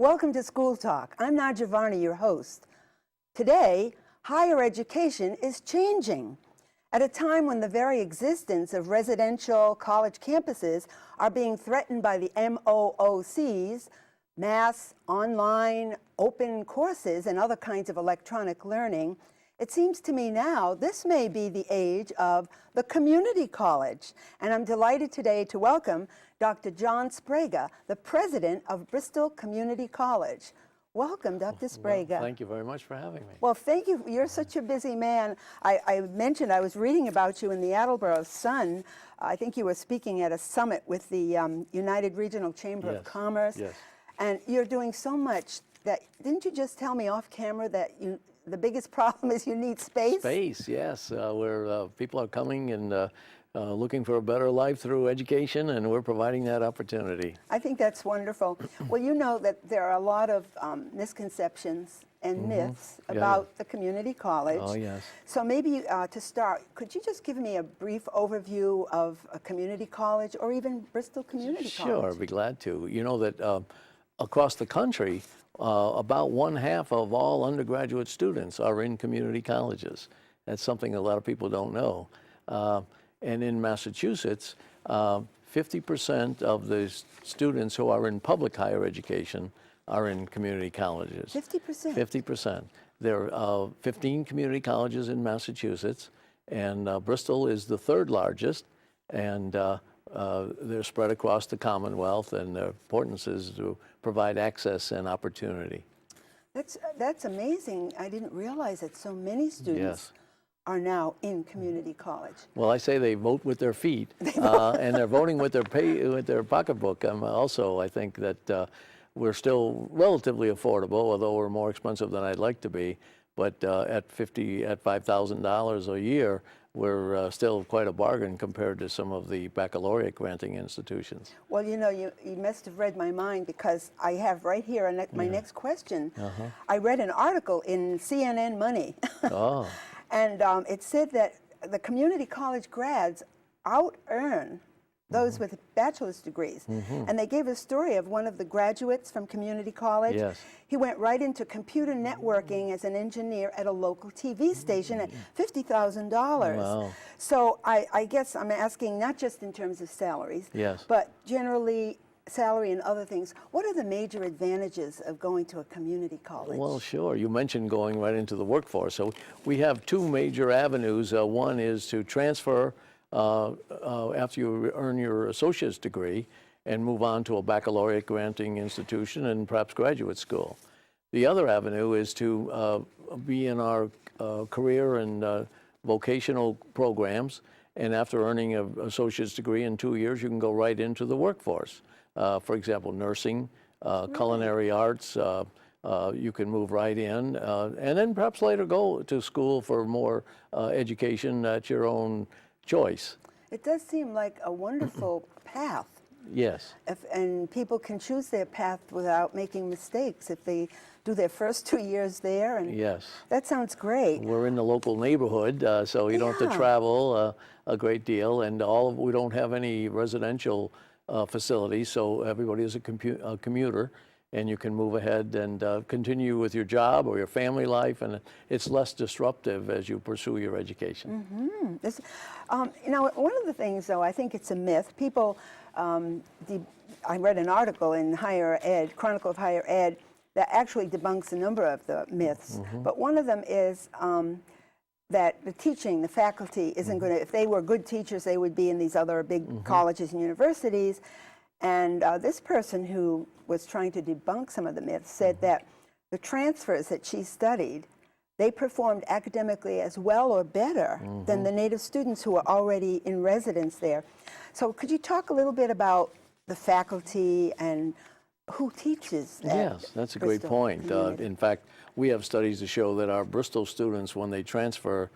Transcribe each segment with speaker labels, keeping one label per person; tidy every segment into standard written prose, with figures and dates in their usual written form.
Speaker 1: Welcome to School Talk. I'm Nadja Varney, your host. Today, higher education is changing. At a time when the very existence of residential college campuses are being threatened by the MOOCs, mass, online, open courses, and other kinds of electronic learning, it seems to me now this may be the age of the community college. And I'm delighted today to welcome Dr. John Sprague, the president of Bristol Community College. Welcome, Dr. Sprague.
Speaker 2: Well, thank you very much for having me.
Speaker 1: Well, thank you. You're such a busy man. I mentioned I was reading about you in the Attleboro Sun. I think you were speaking at a summit with the United Regional Chamber of Commerce.
Speaker 2: Yes.
Speaker 1: And you're doing so much that, didn't you just tell me off camera that the biggest problem is you need space?
Speaker 2: Space, yes. Where people are coming and looking for a better life through education, and we're providing that opportunity.
Speaker 1: I think that's wonderful. Well, you know that there are a lot of misconceptions and myths about the community college.
Speaker 2: Oh, yes.
Speaker 1: So maybe to start, could you just give me a brief overview of a community college or even Bristol Community College?
Speaker 2: Sure, I'd be glad to. You know that across the country, about 1/2 of all undergraduate students are in community colleges. That's something a lot of people don't know. And in Massachusetts, 50% of the students who are in public higher education are in community colleges.
Speaker 1: 50%?
Speaker 2: 50%. There are 15 community colleges in Massachusetts, and Bristol is the third largest, and they're spread across the Commonwealth, and their importance is to provide access and opportunity.
Speaker 1: That's amazing. I didn't realize that so many students are now in community college.
Speaker 2: Well, I say they vote with their feet, and they're voting with their pocketbook. Also, I think that we're still relatively affordable, although we're more expensive than I'd like to be. But at $5,000 a year, we're still quite a bargain compared to some of the baccalaureate granting institutions.
Speaker 1: Well, you know, you must have read my mind, because I have right here my next question. I read an article in CNN Money.
Speaker 2: Oh.
Speaker 1: And it said that the community college grads out-earn those with bachelor's degrees. And they gave a story of one of the graduates from community college.
Speaker 2: Yes.
Speaker 1: He went right into computer networking as an engineer at a local TV station at $50,000.
Speaker 2: Wow.
Speaker 1: So I guess I'm asking not just in terms of salaries, but generally salary and other things. What are the major advantages of going to a community college?
Speaker 2: Well, sure. You mentioned going right into the workforce. So we have two major avenues. One is to transfer after you earn your associate's degree and move on to a baccalaureate granting institution and perhaps graduate school. The other avenue is to be in our career and vocational programs, and after earning an associate's degree in 2 years, you can go right into the workforce. For example, nursing, culinary arts, you can move right in, and then perhaps later go to school for more education at your own choice.
Speaker 1: It does seem like a wonderful path.
Speaker 2: Yes.
Speaker 1: And people can choose their path without making mistakes if they do their first 2 years there. And that sounds great.
Speaker 2: We're in the local neighborhood, so you don't have to travel a great deal, and we don't have any residential facilities, so everybody is a commuter, and you can move ahead and continue with your job or your family life, and it's less disruptive as you pursue your education.
Speaker 1: You know, one of the things, though, I think it's a myth. People, I read an article in Higher Ed, Chronicle of Higher Ed, that actually debunks a number of the myths. But one of them is that the teaching, the faculty isn't going to, if they were good teachers, they would be in these other big colleges and universities. And this person who was trying to debunk some of the myths said that the transfers that she studied, they performed academically as well or better than the native students who were already in residence there. So could you talk a little bit about the faculty and who teaches at
Speaker 2: Yes, that's a great point. In fact, we have studies to show that our Bristol students, when they transfer,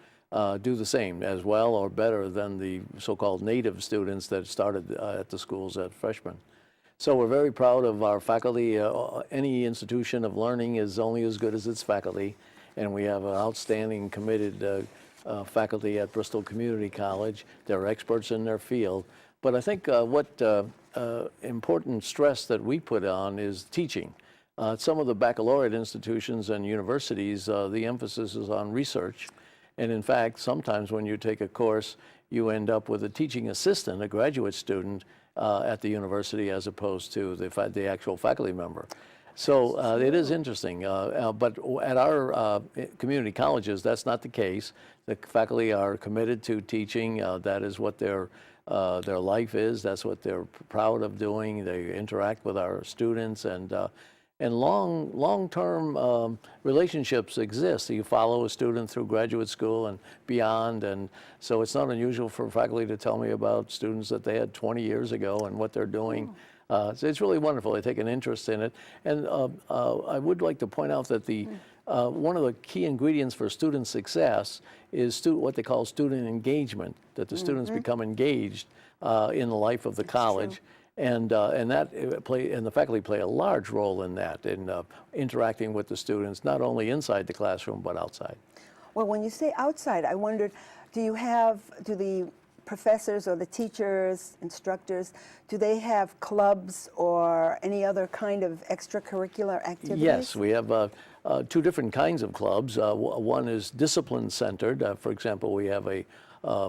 Speaker 2: do the same, as well or better than the so-called native students that started at the schools as freshmen. So we're very proud of our faculty. Any institution of learning is only as good as its faculty, and we have an outstanding, committed faculty at Bristol Community College. They're experts in their field. But I think what important stress that we put on is teaching. Some of the baccalaureate institutions and universities, the emphasis is on research. And in fact, sometimes when you take a course, you end up with a teaching assistant, a graduate student at the university, as opposed to the actual faculty member. So it is interesting, but at our community colleges, that's not the case. The faculty are committed to teaching. That is what their life is. That's what they're proud of doing. They interact with our students, and long-term relationships exist. You follow a student through graduate school and beyond, and so it's not unusual for faculty to tell me about students that they had 20 years ago and what they're doing. So it's really wonderful. They take an interest in it. And I would like to point out that one of the key ingredients for student success is what they call student engagement, that the students become engaged in the life of the college. And the faculty play a large role in that, in interacting with the students, not only inside the classroom, but outside.
Speaker 1: Well, when you say outside, I wondered, do the professors or the teachers, instructors, do they have clubs or any other kind of extracurricular activities?
Speaker 2: Yes, we have two different kinds of clubs. One is discipline-centered. For example, we have a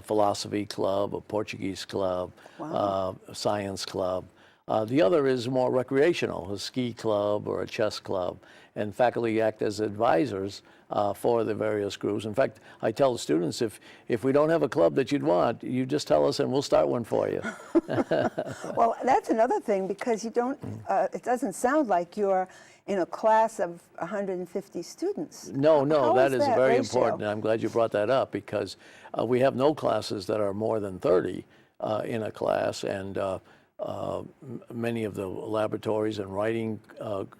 Speaker 2: philosophy club, a Portuguese club, a science club. The other is more recreational, a ski club or a chess club, and faculty act as advisors for the various groups. In fact, I tell the students, if we don't have a club that you'd want, you just tell us and we'll start one for you.
Speaker 1: Well, that's another thing, because you don't, it doesn't sound like you're in a class of 150 students.
Speaker 2: No, that is very
Speaker 1: ratio?
Speaker 2: important, and I'm glad you brought that up, because we have no classes that are more than 30 in a class, and many of the laboratories and writing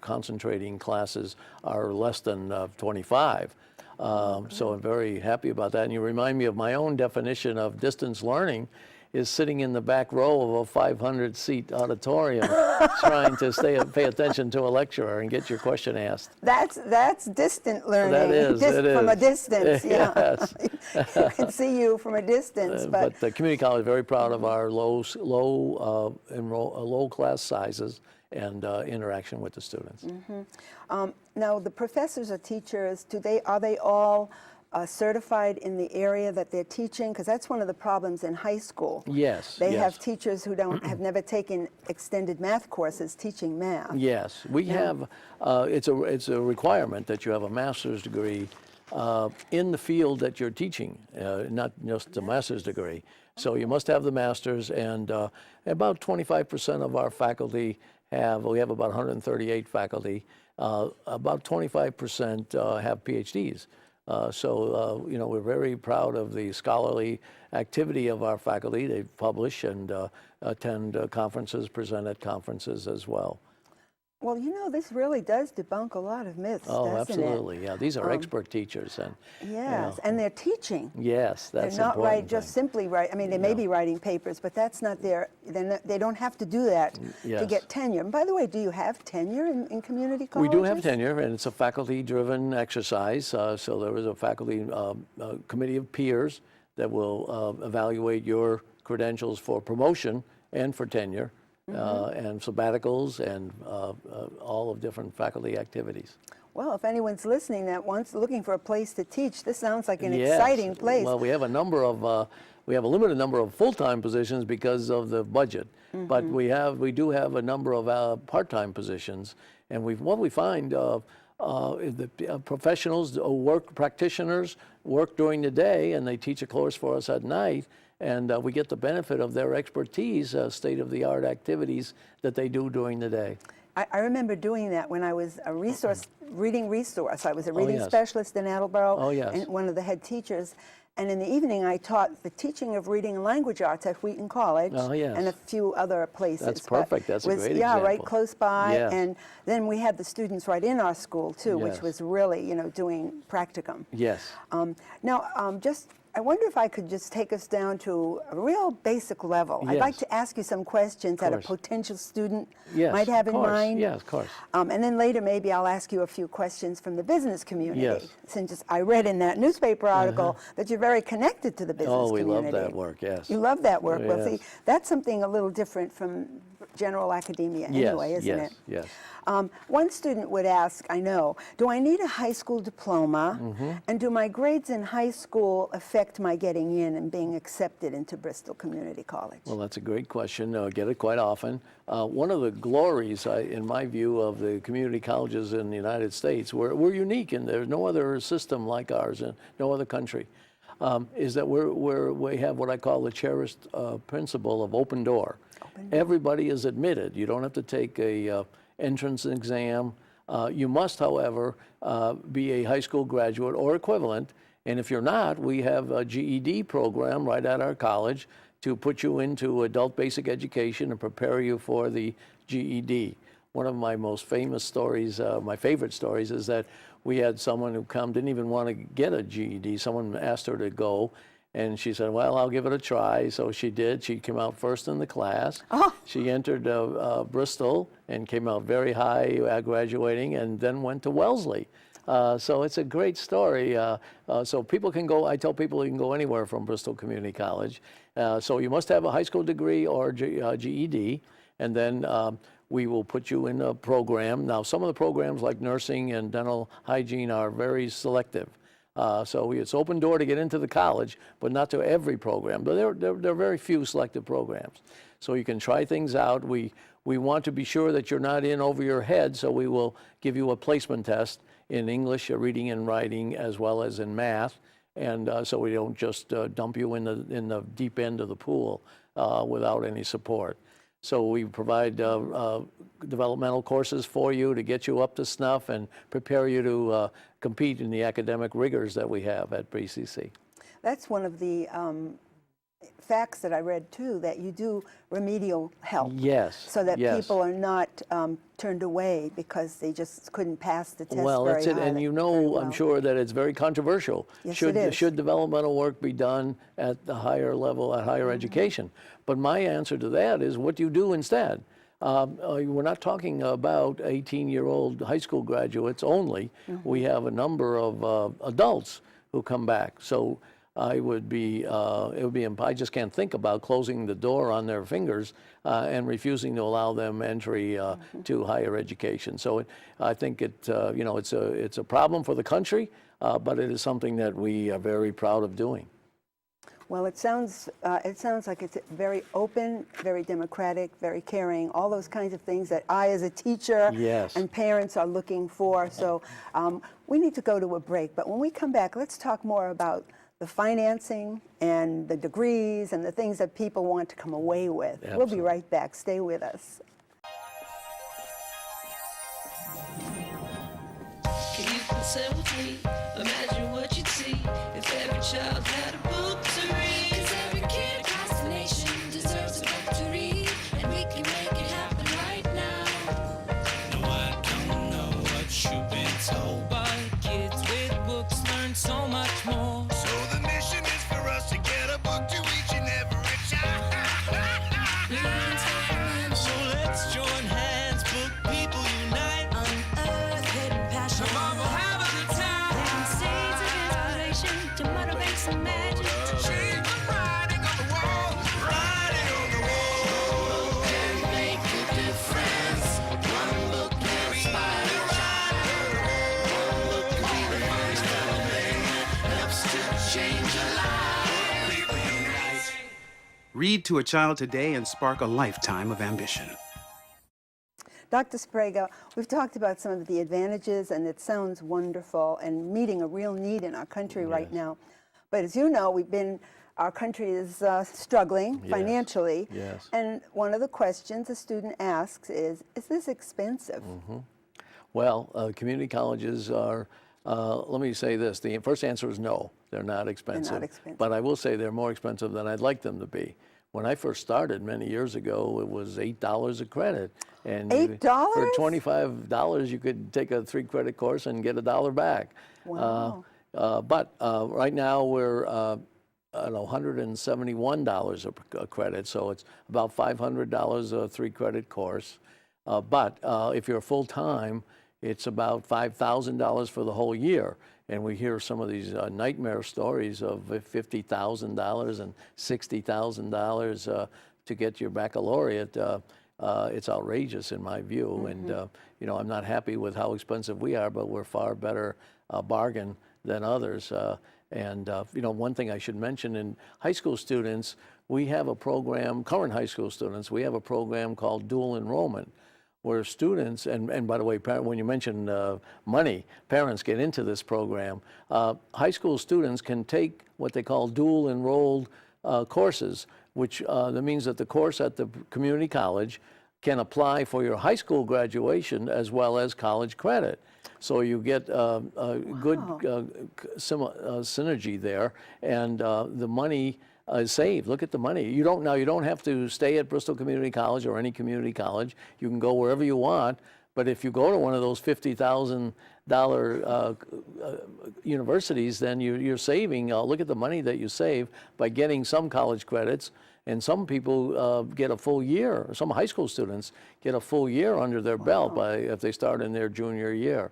Speaker 2: concentrating classes are less than 25. So I'm very happy about that. And you remind me of my own definition of distance learning is sitting in the back row of a 500-seat auditorium trying to pay attention to a lecturer and get your question asked.
Speaker 1: That's distant learning.
Speaker 2: That is, it is.
Speaker 1: From a distance, yeah.
Speaker 2: Yes.
Speaker 1: You can see you from a distance.
Speaker 2: But the community college is very proud of our low class sizes and interaction with the students.
Speaker 1: Now, the professors or teachers, are they all certified in the area that they're teaching? Because that's one of the problems in high school.
Speaker 2: Yes.
Speaker 1: They have teachers who have never taken extended math courses teaching math.
Speaker 2: Yes, we have. It's a requirement that you have a master's degree in the field that you're teaching, not just a master's degree. So you must have the master's, and about 25% of our faculty we have about 138 faculty. About 25% have PhDs. So we're very proud of the scholarly activity of our faculty. They publish and attend conferences, present at conferences as well.
Speaker 1: Well, this really does debunk a lot of myths, doesn't
Speaker 2: absolutely.
Speaker 1: it?
Speaker 2: Yeah, these are expert teachers, and
Speaker 1: yes, and they're teaching.
Speaker 2: Yes, that's
Speaker 1: they're not
Speaker 2: important
Speaker 1: just simply write. I mean, they may be writing papers, but that's not they don't have to do that to get tenure. And by the way, do you have tenure in community colleges?
Speaker 2: We do have tenure, and it's a faculty-driven exercise. So there is a faculty committee of peers that will evaluate your credentials for promotion and for tenure. And sabbaticals and all of different faculty activities.
Speaker 1: Well, if anyone's listening looking for a place to teach, this sounds like an exciting place.
Speaker 2: Well, we have a limited number of full-time positions because of the budget, but we do have a number of part-time positions, and what we find the professionals, practitioners work during the day, and they teach a course for us at night. And we get the benefit of their expertise, state-of-the-art activities that they do during the day.
Speaker 1: I remember doing that when I was a reading resource. I was a reading specialist in Attleboro and one of the head teachers. And in the evening, I taught the teaching of reading and language arts at Wheaton College and a few other places.
Speaker 2: That's perfect. That's a great example.
Speaker 1: Yeah, right close by. Yes. And then we had the students right in our school, too, which was really, doing practicum.
Speaker 2: Yes.
Speaker 1: I wonder if I could just take us down to a real basic level.
Speaker 2: Yes.
Speaker 1: I'd like to ask you some questions that a potential student might have in mind.
Speaker 2: Yes, of course.
Speaker 1: And then later maybe I'll ask you a few questions from the business community.
Speaker 2: Yes.
Speaker 1: Since I read in that newspaper article that you're very connected to the business community.
Speaker 2: Oh, we love that work, yes.
Speaker 1: You love that work.
Speaker 2: Yes.
Speaker 1: Well, see, that's something a little different from general academia
Speaker 2: Yes,
Speaker 1: anyway, isn't
Speaker 2: yes,
Speaker 1: it?
Speaker 2: yes.
Speaker 1: One student would ask, I know, do I need a high school diploma? And do my grades in high school affect my getting in and being accepted into Bristol Community College?
Speaker 2: Well, that's a great question. I get it quite often. One of the glories, in my view, of the community colleges in the United States, we're unique, and there's no other system like ours in no other country, is that we have what I call the cherished principle of open door. Everybody is admitted. You don't have to take a entrance exam. You must, however, be a high school graduate or equivalent. And if you're not, we have a GED program right at our college to put you into adult basic education and prepare you for the GED. One of my most famous stories, my favorite stories, is that we had someone who didn't even want to get a GED. Someone asked her to go, and she said, well, I'll give it a try. So she did. She came out first in the class. She entered Bristol and came out very high, graduating, and then went to Wellesley. So it's a great story. So people can go, I tell people you can go anywhere from Bristol Community College. So you must have a high school degree or GED, and then we will put you in a program. Now, some of the programs like nursing and dental hygiene are very selective. So it's open door to get into the college, but not to every program. But there are very few selective programs. So you can try things out. We want to be sure that you're not in over your head, so we will give you a placement test in English, reading and writing, as well as in math. And so we don't just dump you in the deep end of the pool without any support. So we provide developmental courses for you to get you up to snuff and prepare you to compete in the academic rigors that we have at BCC.
Speaker 1: That's one of the facts that I read too, that you do remedial help.
Speaker 2: Yes.
Speaker 1: So that
Speaker 2: yes.
Speaker 1: people are not turned away because they just couldn't pass the test
Speaker 2: Well,
Speaker 1: very
Speaker 2: that's it.
Speaker 1: hard-
Speaker 2: And you
Speaker 1: very
Speaker 2: know,
Speaker 1: well.
Speaker 2: I'm sure that it's very controversial.
Speaker 1: Yes,
Speaker 2: should,
Speaker 1: it is.
Speaker 2: Should developmental work be done at the higher level, at higher education? But my answer to that is, what do you do instead? We're not talking about 18-year-old high school graduates only. We have a number of adults who come back. So I would be, I just can't think about closing the door on their fingers and refusing to allow them entry to higher education. So I think it's a problem for the country, but it is something that we are very proud of doing.
Speaker 1: Well, it sounds like it's very open, very democratic, very caring, all those kinds of things that I, as a teacher
Speaker 2: Yes.
Speaker 1: and parents, are looking for. So we need to go to a break. But when we come back, let's talk more about the financing and the degrees and the things that people want to come away with.
Speaker 2: Absolutely.
Speaker 1: We'll be right back. Stay with us.
Speaker 3: Can you consent with me? Imagine what you'd see if every child had a book to read. 'Cause every kid across the nation deserves a book to read, and we can make it happen right now.
Speaker 4: No, I don't know what you've been told, but kids with books learn so much more. So the mission is for us to get a book to each and every child. So let's join hands, book people unite.
Speaker 3: Unearth hidden passion.
Speaker 4: Come on, we'll have a good time.
Speaker 3: Planting seeds of inspiration to motivate some magic.
Speaker 4: To change the writing on the wall, writing on the wall. And make a difference. One book can inspire a child. One book can be the first thing that helps to change a life. People unite.
Speaker 5: Read to a child today and spark a lifetime of ambition.
Speaker 1: Dr. Sprague, we've talked about some of the advantages, and it sounds wonderful and meeting a real need in our country right now. But as you know, our country is struggling financially.
Speaker 2: Yes.
Speaker 1: And one of the questions a student asks is this expensive?
Speaker 2: Well, community colleges are, let me say this, the first answer is no, they're not expensive.
Speaker 1: expensive.
Speaker 2: But I will say they're more expensive than I'd like them to be. When I first started many years ago, it was $8 a credit. And
Speaker 1: $8?
Speaker 2: For $25, you could take a 3-credit course and get $1 back.
Speaker 1: Wow.
Speaker 2: But right now we're at $171 a credit, so it's about $500 a 3-credit course. But if you're full-time, it's about $5,000 for the whole year. And we hear some of these nightmare stories of $50,000 and $60,000 to get your baccalaureate. it's outrageous in my view. And you know, I'm not happy with how expensive we are, but we're far better bargain than others. You know, one thing I should mention, in high school students, we have a program, current high school students, we have a program called dual enrollment, where students, and by the way, when you mention money, parents get into this program. High school students can take what they call dual enrolled courses, which that means that the course at the community college can apply for your high school graduation as well as college credit. So you get a good synergy there, and the money is saved. Look at the money. You don't have to stay at Bristol Community College or any community college. You can go wherever you want. But if you go to one of those $50,000 universities, then you're saving. Look at the money that you save by getting some college credits. And some people get a full year. Some high school students get a full year under their belt if they start in their junior year.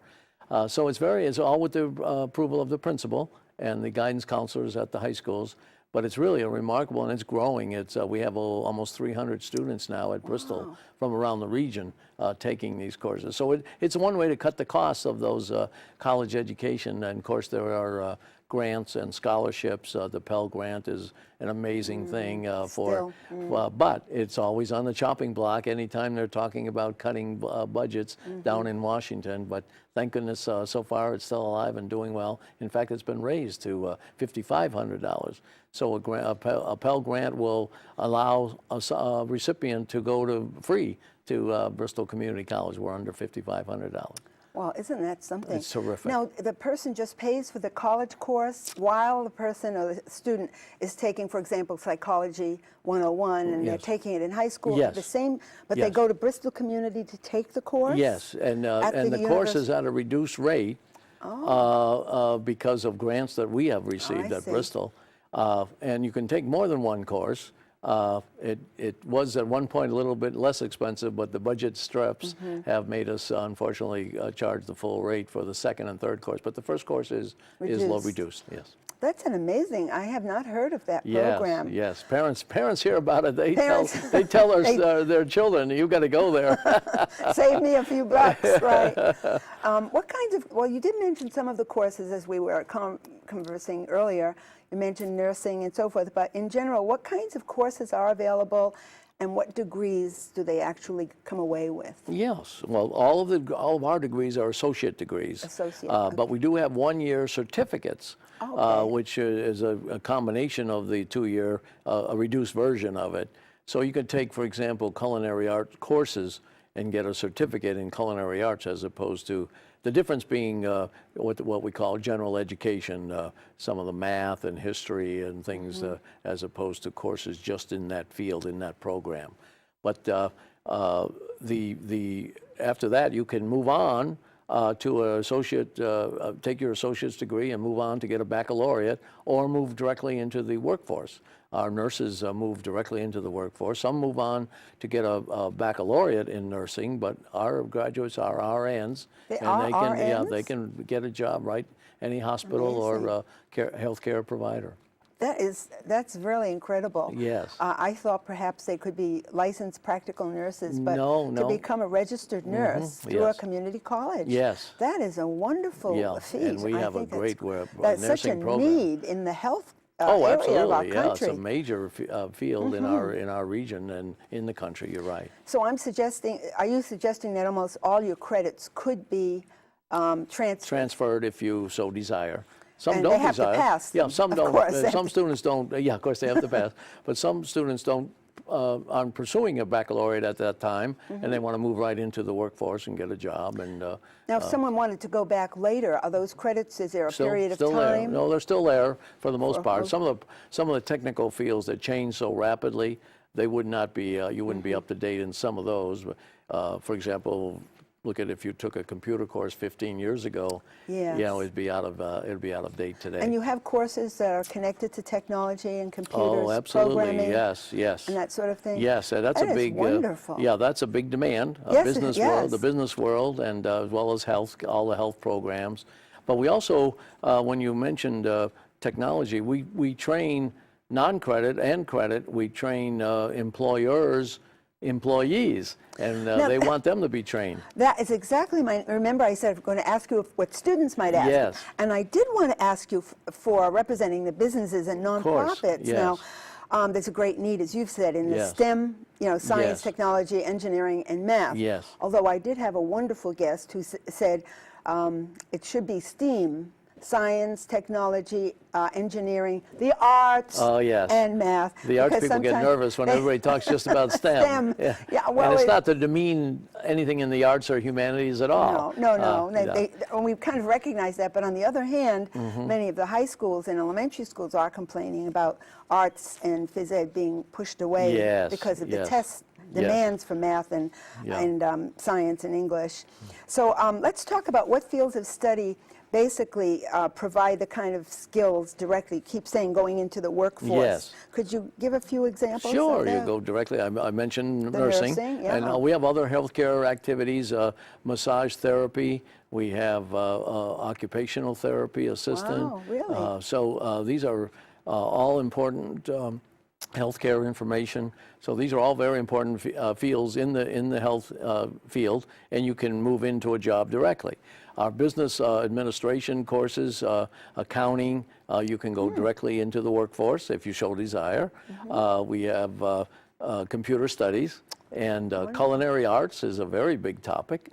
Speaker 2: So it's all with the approval of the principal and the guidance counselors at the high schools. But it's really remarkable, and it's growing. We have almost 300 students now at Bristol from around the region taking these courses. So it's one way to cut the costs of those college education. And of course, there are grants and scholarships. The Pell Grant is an amazing thing but it's always on the chopping block anytime they're talking about cutting budgets down in Washington. But thank goodness so far it's still alive and doing well. In fact, it's been raised to $5,500. So a Pell Grant will allow a recipient to go to free to Bristol Community College. We're under $5,500.
Speaker 1: Well, isn't that something?
Speaker 2: It's terrific.
Speaker 1: Now, the person just pays for the college course while the person or the student is taking, for example, Psychology 101, and they're taking it in high school.
Speaker 2: Yes.
Speaker 1: The same, but they go to Bristol Community to take the course?
Speaker 2: Yes, and the course is at a reduced rate because of grants that we have received at Bristol. And you can take more than one course. It was at one point a little bit less expensive, but the budget strips have made us unfortunately charge the full rate for the second and third course. But the first course is low reduced. Yes.
Speaker 1: That's an amazing. I have not heard of that program.
Speaker 2: Yes. Parents hear about it. They tell their children, "You got to go there."
Speaker 1: Save me a few bucks, right? What kinds of? Well, you did mention some of the courses as we were conversing earlier. You mentioned nursing and so forth, but in general, what kinds of courses are available, and what degrees do they actually come away with?
Speaker 2: Yes, well, all of our degrees are associate degrees. But we do have one-year certificates, which is a combination of the two-year, a reduced version of it. So you could take, for example, culinary art courses and get a certificate in culinary arts, as opposed to the difference being what we call general education, some of the math and history and things, as opposed to courses just in that field, in that program. But after that, you can move on to an associate, take your associate's degree and move on to get a baccalaureate, or move directly into the workforce. Our nurses move directly into the workforce. Some move on to get a baccalaureate in nursing, but our graduates are RNs.
Speaker 1: They are RNs?
Speaker 2: Yeah, they can get a job, right? Any hospital or healthcare provider.
Speaker 1: That's really incredible.
Speaker 2: Yes.
Speaker 1: I thought perhaps they could be licensed practical nurses, but
Speaker 2: No.
Speaker 1: to become a registered nurse through a community college.
Speaker 2: Yes.
Speaker 1: That is a wonderful feat.
Speaker 2: And we have a great
Speaker 1: that's
Speaker 2: nursing
Speaker 1: such a
Speaker 2: program.
Speaker 1: need in the health area of our country.
Speaker 2: It's a major field in our region and in the country. You're right.
Speaker 1: So are you suggesting that almost all your credits could be
Speaker 2: transferred if you so desire? Some
Speaker 1: and
Speaker 2: don't
Speaker 1: they have
Speaker 2: desire.
Speaker 1: To pass,
Speaker 2: yeah, some
Speaker 1: of
Speaker 2: don't.
Speaker 1: Course.
Speaker 2: Some students don't. Yeah, of course they have to pass. But some students don't. Aren't pursuing a baccalaureate at that time, and they want to move right into the workforce and get a job. And
Speaker 1: now, if someone wanted to go back later, are those credits? Is there a period of
Speaker 2: still
Speaker 1: time?
Speaker 2: There. No, they're still there for the most part. Some of the technical fields that change so rapidly, they would not be. You wouldn't be up to date in some of those. For example, look at if you took a computer course 15 years ago, it'd be out of date today.
Speaker 1: And you have courses that are connected to technology and computers,
Speaker 2: oh, absolutely,
Speaker 1: programming,
Speaker 2: yes,
Speaker 1: and that sort of thing.
Speaker 2: Yes, that's a big
Speaker 1: wonderful.
Speaker 2: That's a big demand. Business world, the business world, and as well as health, all the health programs. But we also, when you mentioned technology, we train non-credit and credit. We train employers employees, and
Speaker 1: Now,
Speaker 2: they want them to be trained.
Speaker 1: That is exactly my. Remember, I said I'm going to ask you what students might ask.
Speaker 2: Yes.
Speaker 1: And I did want to ask you for representing the businesses and
Speaker 2: course,
Speaker 1: nonprofits.
Speaker 2: yes.
Speaker 1: Now, there's a great need, as you've said, in the
Speaker 2: Yes.
Speaker 1: STEM, science,
Speaker 2: Yes.
Speaker 1: technology, engineering, and math.
Speaker 2: Yes.
Speaker 1: Although I did have a wonderful guest who said it should be STEAM. Science, technology, engineering, the arts,
Speaker 2: Oh, yes.
Speaker 1: and math.
Speaker 2: The arts
Speaker 1: because
Speaker 2: people get
Speaker 1: sometimes
Speaker 2: nervous when everybody talks just about STEM.
Speaker 1: STEM. Yeah, well,
Speaker 2: and it's
Speaker 1: it-
Speaker 2: not to demean anything in the arts or humanities at all.
Speaker 1: No.
Speaker 2: Yeah.
Speaker 1: And we kind of recognize that. But on the other hand,
Speaker 2: Mm-hmm.
Speaker 1: many of the high schools and elementary schools are complaining about arts and phys ed being pushed away
Speaker 2: Yes,
Speaker 1: because of the
Speaker 2: yes.
Speaker 1: test
Speaker 2: Yes.
Speaker 1: demands for math and,
Speaker 2: Yeah.
Speaker 1: science and English. So let's talk about what fields of study basically provide the kind of skills directly. Keep saying going into the workforce.
Speaker 2: Yes.
Speaker 1: Could you give a few examples?
Speaker 2: Sure,
Speaker 1: of
Speaker 2: you
Speaker 1: that?
Speaker 2: go directly. I mentioned
Speaker 1: The
Speaker 2: nursing,
Speaker 1: nursing, yeah.
Speaker 2: and we have other healthcare activities, massage therapy. We have occupational therapy assistant.
Speaker 1: Wow, really?
Speaker 2: So these are all important healthcare information. So these are all very important fields in the health field, and you can move into a job directly. Our business administration courses, accounting, you can go directly into the workforce if you show desire. We have computer studies, and culinary arts is a very big topic.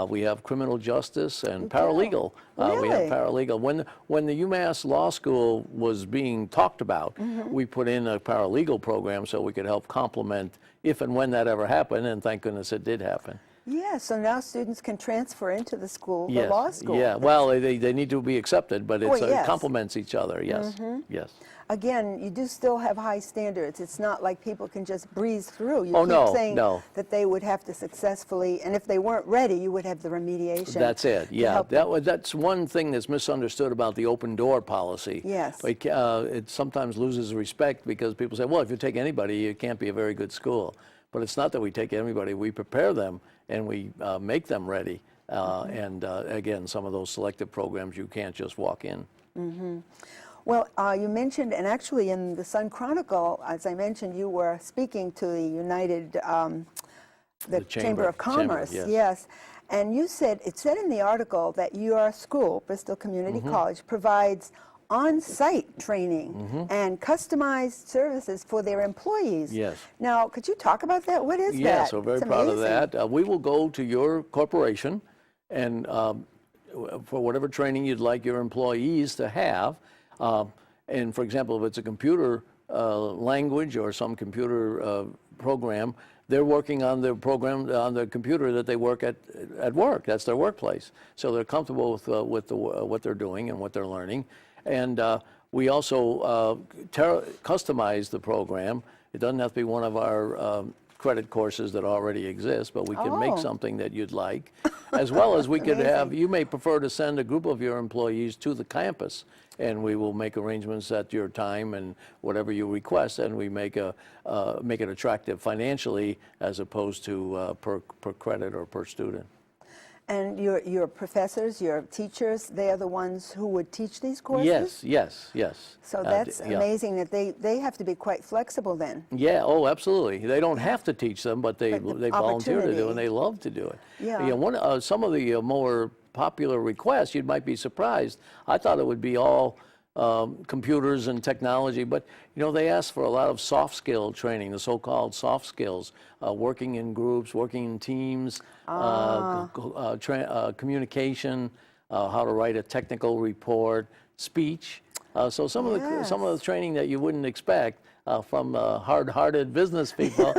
Speaker 2: We have criminal justice and paralegal. We have
Speaker 1: Really?
Speaker 2: paralegal. When the UMass Law School was being talked about, we put in a paralegal program so we could help complement if and when that ever happened, and thank goodness it did happen.
Speaker 1: Yeah, so now students can transfer into the school,
Speaker 2: Yes.
Speaker 1: the law school.
Speaker 2: Yeah, well, they need to be accepted, but it's,
Speaker 1: yes.
Speaker 2: it complements each other, yes, yes.
Speaker 1: Again, you do still have high standards. It's not like people can just breeze through. You
Speaker 2: Oh,
Speaker 1: keep
Speaker 2: no,
Speaker 1: saying
Speaker 2: no.
Speaker 1: that they would have to successfully, and if they weren't ready, you would have the remediation.
Speaker 2: That's it.
Speaker 1: to
Speaker 2: Yeah,
Speaker 1: help them.
Speaker 2: that's one thing that's misunderstood about the open door policy.
Speaker 1: Yes.
Speaker 2: It sometimes loses respect because people say, well, if you take anybody, it can't be a very good school. But it's not that we take anybody. We prepare them and we make them ready. And again, some of those selective programs you can't just walk in.
Speaker 1: Well, you mentioned, and actually in the Sun Chronicle, as I mentioned, you were speaking to the United, the Chamber of Commerce.
Speaker 2: yes.
Speaker 1: And you said, it said in the article that your school, Bristol Community
Speaker 2: Mm-hmm.
Speaker 1: College, provides on-site training and customized services for their employees.
Speaker 2: Yes.
Speaker 1: Now, could you talk about that? What is that?
Speaker 2: Yes, we're very
Speaker 1: It's
Speaker 2: proud of
Speaker 1: amazing.
Speaker 2: that. We will go to your corporation and for whatever training you'd like your employees to have. And for example, if it's a computer language or some computer program, they're working on the program on the computer that they work at work. That's their workplace. So they're comfortable with what they're doing and what they're learning. And we also customize the program. It doesn't have to be one of our credit courses that already exist, but we can make
Speaker 1: Oh.
Speaker 2: something that you'd like, as well as we could have,
Speaker 1: Amazing.
Speaker 2: you may prefer to send a group of your employees to the campus, and we will make arrangements at your time and whatever you request, and we make it attractive financially as opposed to per credit or per student.
Speaker 1: And your professors, your teachers, they are the ones who would teach these courses?
Speaker 2: Yes.
Speaker 1: So that's
Speaker 2: yeah.
Speaker 1: amazing that they have to be quite flexible then.
Speaker 2: Yeah, oh, absolutely. They don't have to teach them, but they
Speaker 1: But the
Speaker 2: volunteer to do it,
Speaker 1: opportunity.
Speaker 2: and they love to do it.
Speaker 1: Yeah.
Speaker 2: Some of the more popular requests, you might be surprised. I thought it would be all computers and technology, but they ask for a lot of soft skill training, the so-called soft skills, working in groups, working in teams, communication, how to write a technical report, speech. So some of the training that you wouldn't expect from hard-hearted business people,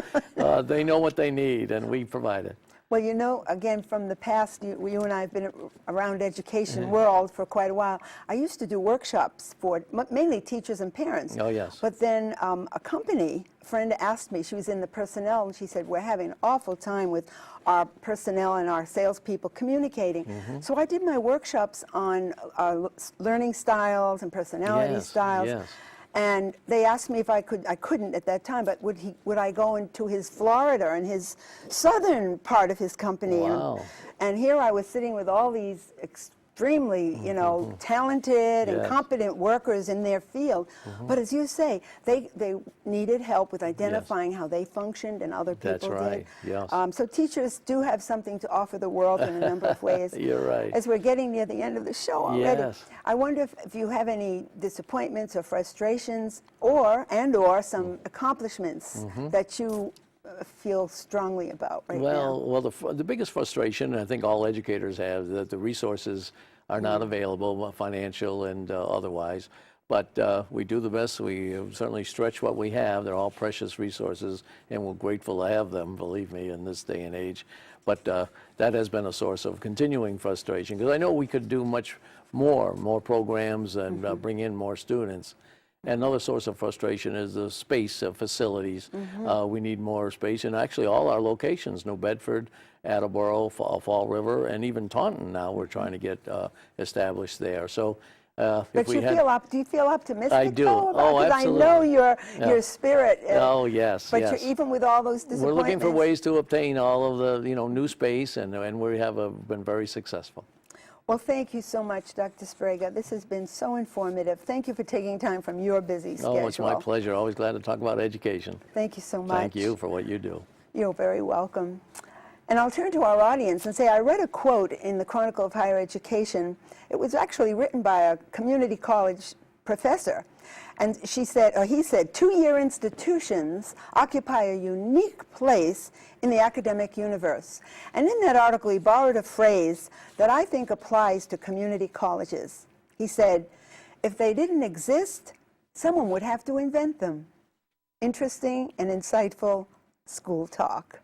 Speaker 2: they know what they need, and we provide it.
Speaker 1: Well, again, from the past, you and I have been around education world for quite a while. I used to do workshops for mainly teachers and parents.
Speaker 2: Oh, yes.
Speaker 1: But then a friend asked me, she was in the personnel, and she said, we're having an awful time with our personnel and our salespeople communicating. So I did my workshops on learning styles and personality
Speaker 2: Yes,
Speaker 1: styles.
Speaker 2: yes.
Speaker 1: And they asked me if I couldn't at that time, but would I go into his Florida and his southern part of his company?
Speaker 2: Wow.
Speaker 1: And here I was sitting with all these extremely, you know, talented and
Speaker 2: Yes.
Speaker 1: competent workers in their field. But as you say, they needed help with identifying how they functioned and other people
Speaker 2: That's right,
Speaker 1: did.
Speaker 2: yes.
Speaker 1: So teachers do have something to offer the world in a number of ways.
Speaker 2: You're right.
Speaker 1: As we're getting near the end of the show already,
Speaker 2: Yes.
Speaker 1: I wonder if you have any disappointments or frustrations or some accomplishments that you feel strongly about right now.
Speaker 2: Well, the biggest frustration, I think all educators have, is that the resources are not available, financial and otherwise. But we do the best. We certainly stretch what we have. They're all precious resources, and we're grateful to have them, believe me, in this day and age. But that has been a source of continuing frustration, because I know we could do much more programs and bring in more students. Another source of frustration is the space of facilities. We need more space, and actually all our locations, New Bedford, Attleboro, Fall River, and even Taunton now we're trying to get established there. So
Speaker 1: But
Speaker 2: if we
Speaker 1: you
Speaker 2: had,
Speaker 1: do you feel optimistic?
Speaker 2: I do.
Speaker 1: though, about-
Speaker 2: Oh,
Speaker 1: 'cause
Speaker 2: absolutely.
Speaker 1: I know your
Speaker 2: Yeah.
Speaker 1: spirit.
Speaker 2: Oh, yes,
Speaker 1: But
Speaker 2: yes.
Speaker 1: you're, even with all those
Speaker 2: We're
Speaker 1: disappointments,
Speaker 2: looking for ways to obtain all of the new space, and we have been very successful.
Speaker 1: Well, thank you so much, Dr. Sprague. This has been so informative. Thank you for taking time from your busy schedule.
Speaker 2: Oh, it's my pleasure. Always glad to talk about education.
Speaker 1: Thank you so much.
Speaker 2: Thank you for what you do.
Speaker 1: You're very welcome. And I'll turn to our audience and say I read a quote in the Chronicle of Higher Education. It was actually written by a community college professor. And she said, or he said, two-year institutions occupy a unique place in the academic universe. And in that article, he borrowed a phrase that I think applies to community colleges. He said, if they didn't exist, someone would have to invent them. Interesting and insightful school talk.